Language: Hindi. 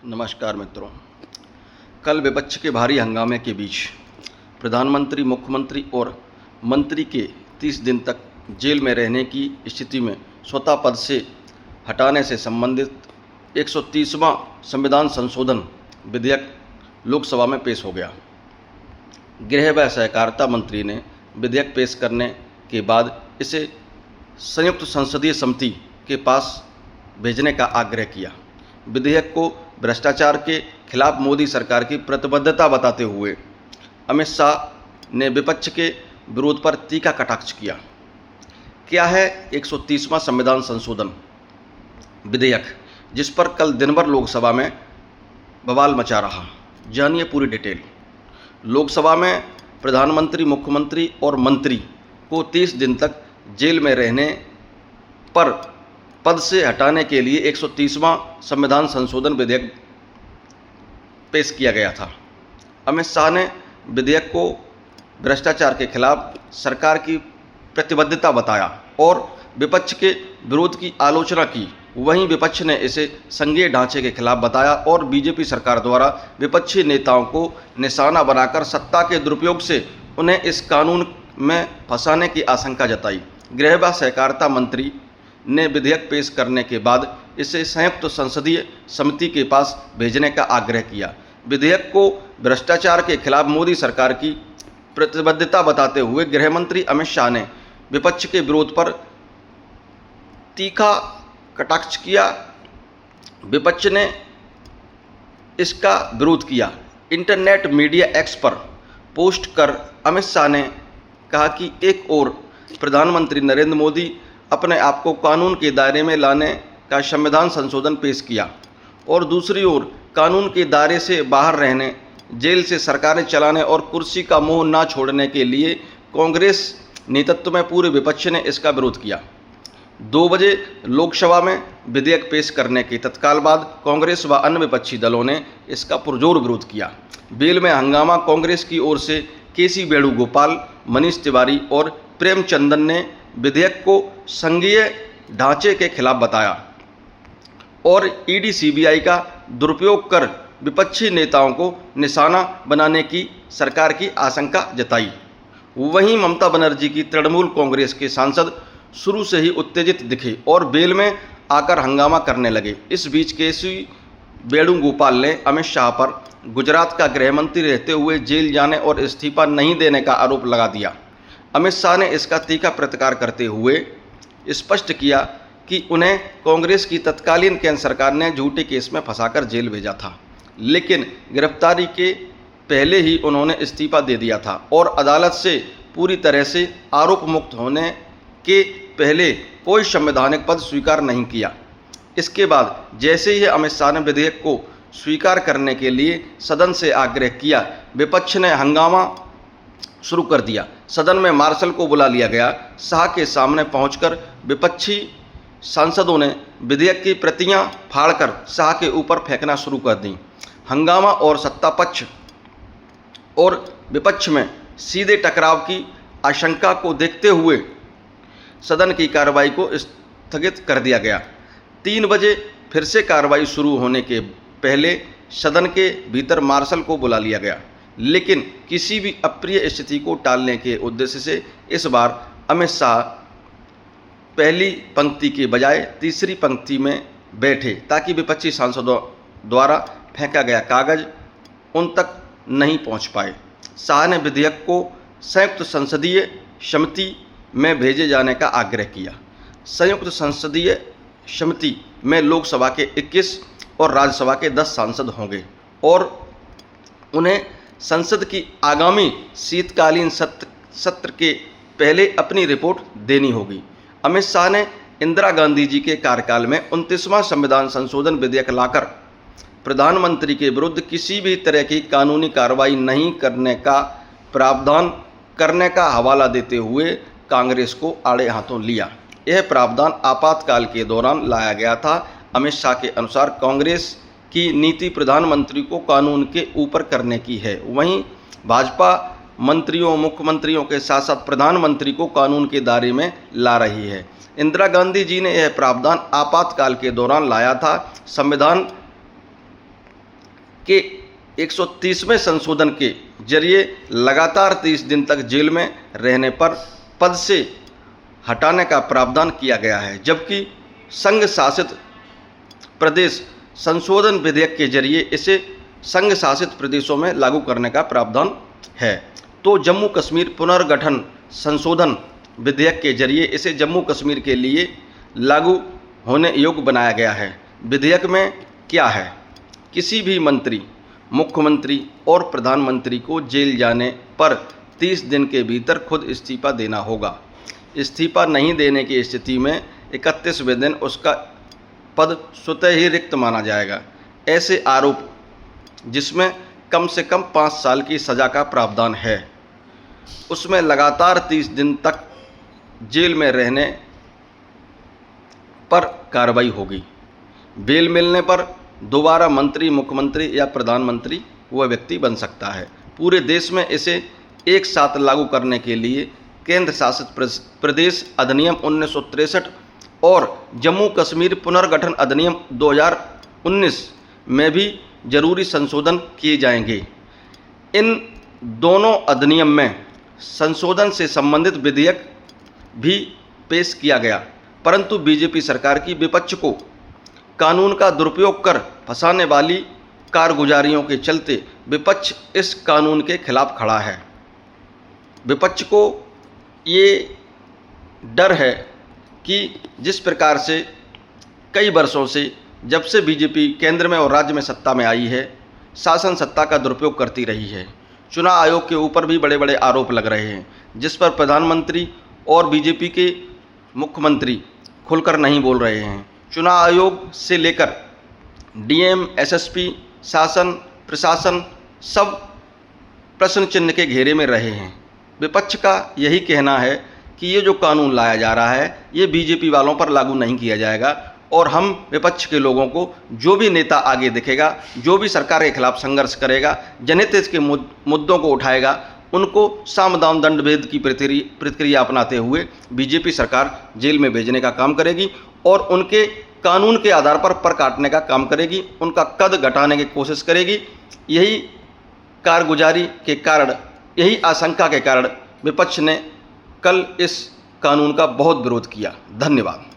नमस्कार मित्रों। कल विपक्ष के भारी हंगामे के बीच प्रधानमंत्री, मुख्यमंत्री और मंत्री के 30 दिन तक जेल में रहने की स्थिति में स्वतः पद से हटाने से संबंधित 130वां संविधान संशोधन विधेयक लोकसभा में पेश हो गया। गृह व सहकारिता मंत्री ने विधेयक पेश करने के बाद इसे संयुक्त संसदीय समिति के पास भेजने का आग्रह किया। विधेयक को भ्रष्टाचार के खिलाफ मोदी सरकार की प्रतिबद्धता बताते हुए अमित शाह ने विपक्ष के विरोध पर तीखा कटाक्ष किया। क्या है 130वां संविधान संशोधन विधेयक, जिस पर कल दिन भर लोकसभा में बवाल मचा रहा? जानिए पूरी डिटेल। लोकसभा में प्रधानमंत्री, मुख्यमंत्री और मंत्री को 30 दिन तक जेल में रहने पर पद से हटाने के लिए 130वां संविधान संशोधन विधेयक पेश किया गया था। अमित शाह ने विधेयक को भ्रष्टाचार के खिलाफ सरकार की प्रतिबद्धता बताया और विपक्ष के विरोध की आलोचना की। वहीं विपक्ष ने इसे संघीय ढांचे के खिलाफ बताया और बीजेपी सरकार द्वारा विपक्षी नेताओं को निशाना बनाकर सत्ता के दुरुपयोग से उन्हें इस कानून में फंसाने की आशंका जताई। गृह व सहकारिता मंत्री ने विधेयक पेश करने के बाद इसे संयुक्त संसदीय समिति के पास भेजने का आग्रह किया। विधेयक को भ्रष्टाचार के खिलाफ मोदी सरकार की प्रतिबद्धता बताते हुए गृह मंत्री अमित शाह ने विपक्ष के विरोध पर तीखा कटाक्ष किया। विपक्ष ने इसका विरोध किया। इंटरनेट मीडिया एक्स पर पोस्ट कर अमित शाह ने कहा कि एक ओर प्रधानमंत्री नरेंद्र मोदी अपने आप को कानून के दायरे में लाने का संविधान संशोधन पेश किया और दूसरी ओर कानून के दायरे से बाहर रहने, जेल से सरकारें चलाने और कुर्सी का मोह ना छोड़ने के लिए कांग्रेस नेतृत्व में पूरे विपक्ष ने इसका विरोध किया। 2 बजे लोकसभा में विधेयक पेश करने के तत्काल बाद कांग्रेस व अन्य विपक्षी दलों ने इसका पुरजोर विरोध किया। बेल में हंगामा। कांग्रेस की ओर से केसी वेणुगोपाल, मनीष तिवारी और प्रेमचंदन ने विधेयक को संघीय ढांचे के खिलाफ बताया और ईडी सीबीआई का दुरुपयोग कर विपक्षी नेताओं को निशाना बनाने की सरकार की आशंका जताई। वहीं ममता बनर्जी की तृणमूल कांग्रेस के सांसद शुरू से ही उत्तेजित दिखे और बेल में आकर हंगामा करने लगे। इस बीच केसी वेणुगोपाल ने अमित शाह पर गुजरात का गृह मंत्री रहते हुए जेल जाने और इस्तीफा नहीं देने का आरोप लगा दिया। अमित शाह ने इसका तीखा प्रतिकार करते हुए स्पष्ट किया कि उन्हें कांग्रेस की तत्कालीन केंद्र सरकार ने झूठे केस में फंसाकर जेल भेजा था, लेकिन गिरफ्तारी के पहले ही उन्होंने इस्तीफा दे दिया था और अदालत से पूरी तरह से आरोप मुक्त होने के पहले कोई संवैधानिक पद स्वीकार नहीं किया। इसके बाद जैसे ही अमित शाह ने विधेयक को स्वीकार करने के लिए सदन से आग्रह किया, विपक्ष ने हंगामा शुरू कर दिया। सदन में मार्शल को बुला लिया गया। शाह के सामने पहुंचकर विपक्षी सांसदों ने विधेयक की प्रतियां फाड़कर शाह के ऊपर फेंकना शुरू कर दी। हंगामा और सत्ता पक्ष और विपक्ष में सीधे टकराव की आशंका को देखते हुए सदन की कार्रवाई को स्थगित कर दिया गया। 3 बजे फिर से कार्रवाई शुरू होने के पहले सदन के भीतर मार्शल को बुला लिया गया, लेकिन किसी भी अप्रिय स्थिति को टालने के उद्देश्य से इस बार अमित शाह पहली पंक्ति के बजाय तीसरी पंक्ति में बैठे ताकि विपक्षी सांसदों द्वारा फेंका गया कागज उन तक नहीं पहुंच पाए। शाह ने विधेयक को संयुक्त संसदीय समिति में भेजे जाने का आग्रह किया। संयुक्त संसदीय समिति में लोकसभा के 21 और राज्यसभा के 10 सांसद होंगे और उन्हें संसद की आगामी शीतकालीन सत्र के पहले अपनी रिपोर्ट देनी होगी। अमित शाह ने इंदिरा गांधी जी के कार्यकाल में 29वां संविधान संशोधन विधेयक लाकर प्रधानमंत्री के विरुद्ध किसी भी तरह की कानूनी कार्रवाई नहीं करने का प्रावधान करने का हवाला देते हुए कांग्रेस को आड़े हाथों लिया। यह प्रावधान आपातकाल के दौरान लाया गया था। अमित शाह के अनुसार कांग्रेस की नीति प्रधानमंत्री को कानून के ऊपर करने की है। वहीं भाजपा मंत्रियों, मुख्यमंत्रियों के साथ साथ प्रधानमंत्री को कानून के दायरे में ला रही है। इंदिरा गांधी जी ने यह प्रावधान आपातकाल के दौरान लाया था। संविधान के 130वें संशोधन के जरिए लगातार 30 दिन तक जेल में रहने पर पद से हटाने का प्रावधान किया गया है, जबकि संघ शासित प्रदेश संशोधन विधेयक के जरिए इसे संघ शासित प्रदेशों में लागू करने का प्रावधान है। तो जम्मू कश्मीर पुनर्गठन संशोधन विधेयक के जरिए इसे जम्मू कश्मीर के लिए लागू होने योग्य बनाया गया है। विधेयक में क्या है? किसी भी मंत्री, मुख्यमंत्री और प्रधानमंत्री को जेल जाने पर 30 दिन के भीतर खुद इस्तीफा देना होगा। इस्तीफा नहीं देने की स्थिति में 31वें दिन उसका पद स्वतः ही रिक्त माना जाएगा। ऐसे आरोप जिसमें कम से कम 5 साल की सज़ा का प्रावधान है, उसमें लगातार 30 दिन तक जेल में रहने पर कार्रवाई होगी। बेल मिलने पर दोबारा मंत्री, मुख्यमंत्री या प्रधानमंत्री वह व्यक्ति बन सकता है। पूरे देश में इसे एक साथ लागू करने के लिए केंद्र शासित प्रदेश अधिनियम 1963 और जम्मू कश्मीर पुनर्गठन अधिनियम 2019 में भी जरूरी संशोधन किए जाएंगे। इन दोनों अधिनियम में संशोधन से संबंधित विधेयक भी पेश किया गया, परंतु बीजेपी सरकार की विपक्ष को कानून का दुरुपयोग कर फंसाने वाली कारगुजारियों के चलते विपक्ष इस कानून के खिलाफ खड़ा है। विपक्ष को ये डर है कि जिस प्रकार से कई वर्षों से जब से बीजेपी केंद्र में और राज्य में सत्ता में आई है, शासन सत्ता का दुरुपयोग करती रही है। चुनाव आयोग के ऊपर भी बड़े बड़े आरोप लग रहे हैं, जिस पर प्रधानमंत्री और बीजेपी के मुख्यमंत्री खुलकर नहीं बोल रहे हैं। चुनाव आयोग से लेकर डीएम, एसएसपी, शासन, प्रशासन सब प्रश्न चिन्ह के घेरे में रहे हैं। विपक्ष का यही कहना है कि ये जो कानून लाया जा रहा है ये बीजेपी वालों पर लागू नहीं किया जाएगा, और हम विपक्ष के लोगों को जो भी नेता आगे दिखेगा, जो भी सरकार के खिलाफ संघर्ष करेगा, जनहित के मुद्दों को उठाएगा, उनको साम दाम दंड भेद की प्रक्रिया अपनाते हुए बीजेपी सरकार जेल में भेजने का काम करेगी और उनके कानून के आधार पर काटने का काम करेगी, उनका कद घटाने की कोशिश करेगी। यही कारगुजारी के कारण, यही आशंका के कारण विपक्ष ने कल इस कानून का बहुत विरोध किया। धन्यवाद।